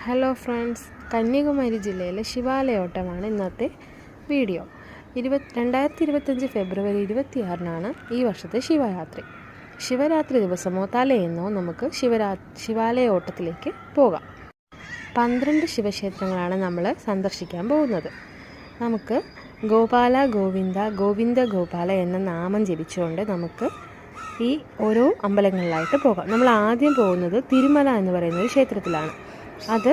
Hello friends, Kanyakumari ജില്ലയിലെ ശിവാലയോട്ടമാണ് ഇന്നത്തെ video. 2025 ഫെബ്രുവരി 26-നാണ് ഈ വർഷത്തെ ശിവരാത്രി. ശിവരാത്രി ദിവസമോ തലേന്നോ നമുക്ക് ശിവാലയോട്ടത്തിലേക്ക് പോകാം. 12 ശിവക്ഷേത്രങ്ങളാണ് നമ്മൾ സന്ദർശിക്കാൻ പോകുന്നത്. നമുക്ക് ഗോപാല ഗോവിന്ദ ഗോവിന്ദ ഗോപാല എന്ന നാമം ജപിച്ചുകൊണ്ട് നമുക്ക് ഈ ഓരോ അമ്പലങ്ങളിലായിട്ട് പോകാം. നമ്മൾ ആദ്യം പോകുന്നത് തിരുമല എന്ന് പറയുന്ന ഒരു ക്ഷേത്രത്തിലാണ്. അത്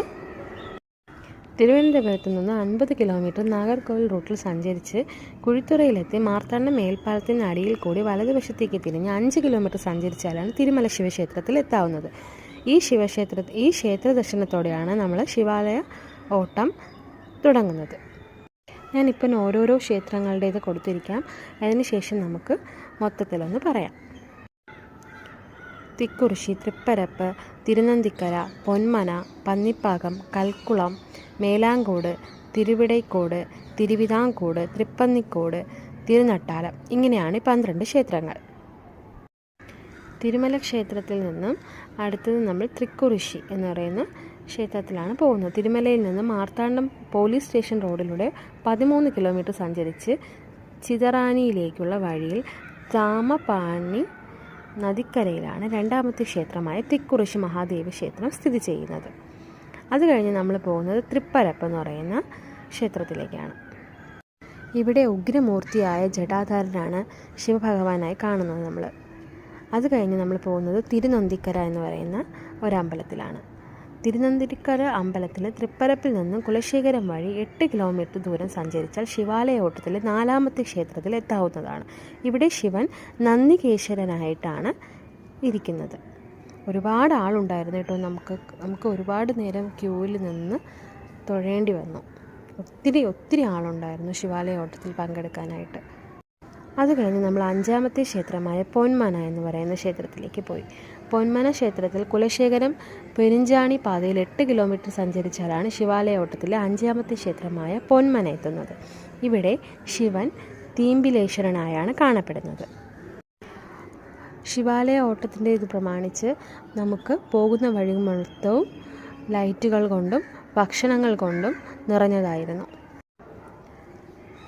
തിരുവനന്തപുരത്ത് നിന്ന് 50 കിലോമീറ്റർ നാഗർകോവിൽ റൂട്ടിൽ സഞ്ചരിച്ച് കുഴിത്തുറയിലെത്തി മാർത്താണ്ഡ മേൽപ്പാലത്തിന് അടിയിൽ കൂടി വലതുവശത്തേക്ക് തിരിഞ്ഞ് 5 കിലോമീറ്റർ സഞ്ചരിച്ചാലാണ് തിരുമല ശിവക്ഷേത്രത്തിൽ എത്താവുന്നത്. ഈ ക്ഷേത്ര ദർശനത്തോടെയാണ് നമ്മൾ ശിവാലയ ഓട്ടം തുടങ്ങുന്നത്. ഞാനിപ്പം ഓരോരോ ക്ഷേത്രങ്ങളുടേത് കൊടുത്തിരിക്കാം. അതിനുശേഷം നമുക്ക് മൊത്തത്തിലൊന്ന് പറയാം. തിക്കുറിശ്ശി, തൃപ്പരപ്പ്, തിരുനന്തിക്കര, പൊന്മന, പന്നിപ്പാകം, കൽക്കുളം, മേലാങ്കോട്, തിരുവിടൈക്കോട്, തിരുവിതാംകൂട്, തൃപ്പന്നിക്കോട്, തിരുനട്ടാലം, ഇങ്ങനെയാണ് 12 ക്ഷേത്രങ്ങൾ. തിരുമല ക്ഷേത്രത്തിൽ നിന്നും അടുത്തത് നമ്മൾ തൃക്കുറിശ്ശി എന്ന് പറയുന്ന ക്ഷേത്രത്തിലാണ് പോകുന്നത്. തിരുമലയിൽ നിന്ന് മാർത്താണ്ഡം പോലീസ് സ്റ്റേഷൻ റോഡിലൂടെ 13 കിലോമീറ്റർ സഞ്ചരിച്ച് ചിതറാനിയിലേക്കുള്ള വഴിയിൽ താമപ്പാണി നദിക്കരയിലാണ് രണ്ടാമത്തെ ക്ഷേത്രമായ തിക്കുറിശ്ശി മഹാദേവി ക്ഷേത്രം സ്ഥിതി ചെയ്യുന്നത്. അത് കഴിഞ്ഞ് നമ്മൾ പോകുന്നത് തൃപ്പരപ്പ് എന്ന് പറയുന്ന ക്ഷേത്രത്തിലേക്കാണ്. ഇവിടെ ഉഗ്രമൂർത്തിയായ ജടാധാരനാണ് ശിവഭഗവാനായി കാണുന്നത് നമ്മൾ. അത് കഴിഞ്ഞ് നമ്മൾ പോകുന്നത് തിരുനന്തിക്കര എന്ന് പറയുന്ന ഒരമ്പലത്തിലാണ്. തിരുനന്തിക്കര അമ്പലത്തിൽ തൃപ്പരപ്പിൽ നിന്നും കുലശേഖരം വഴി 8 കിലോമീറ്റർ ദൂരം സഞ്ചരിച്ചാൽ ശിവാലയോട്ടത്തിലെ 4ാമത്തെ ക്ഷേത്രത്തിൽ എത്താവുന്നതാണ്. ഇവിടെ ശിവൻ നന്ദികേശ്വരനായിട്ടാണ് ഇരിക്കുന്നത്. ഒരുപാട് ആളുണ്ടായിരുന്നു കേട്ടോ. നമുക്ക് ഒരുപാട് നേരം ക്യൂവിൽ നിന്ന് തൊഴേണ്ടി വന്നു. ഒത്തിരി ആളുണ്ടായിരുന്നു ശിവാലയോട്ടത്തിൽ പങ്കെടുക്കാനായിട്ട്. അത് കഴിഞ്ഞ് നമ്മൾ 5ാമത്തെ ക്ഷേത്രമായ പൊന്മന എന്ന് പറയുന്ന ക്ഷേത്രത്തിലേക്ക് പോയി. പൊന്മന ക്ഷേത്രത്തിൽ കുലശേഖരം പെരിഞ്ചാണി പാതയിൽ 8 കിലോമീറ്റർ സഞ്ചരിച്ചാലാണ് ശിവാലയോട്ടത്തിലെ 5ാമത്തെ ക്ഷേത്രമായ പൊന്മന എത്തുന്നത്. ഇവിടെ ശിവൻ തീമ്പിലേശ്വരനായാണ് കാണപ്പെടുന്നത്. ശിവാലയ ഓട്ടത്തിൻ്റെ ഇത് പ്രമാണിച്ച് നമുക്ക് പോകുന്ന വഴി മൊത്തവും ലൈറ്റുകൾ കൊണ്ടും ഭക്ഷണങ്ങൾ കൊണ്ടും നിറഞ്ഞതായിരുന്നു.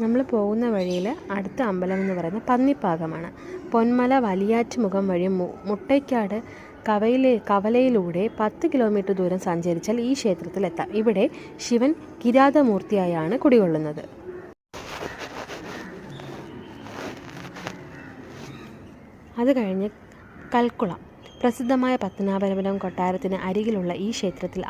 നമ്മൾ പോകുന്ന വഴിയിൽ അടുത്ത അമ്പലം എന്ന് പറയുന്നത് പന്നിപ്പാകമാണ്. പൊന്മല വലിയാറ്റുമുഖം വഴി മുട്ടയ്ക്കാട് കവലയിലൂടെ 10 കിലോമീറ്റർ ദൂരം സഞ്ചരിച്ചാൽ ഈ ക്ഷേത്രത്തിലെത്താം. ഇവിടെ ശിവൻ കിരാതമൂർത്തിയായാണ് കുടികൊള്ളുന്നത്. അത് കഴിഞ്ഞ് കൽക്കുളം. പ്രസിദ്ധമായ പത്മനാഭപുരം കൊട്ടാരത്തിന് അരികിലുള്ള ഈ ക്ഷേത്രത്തിൽ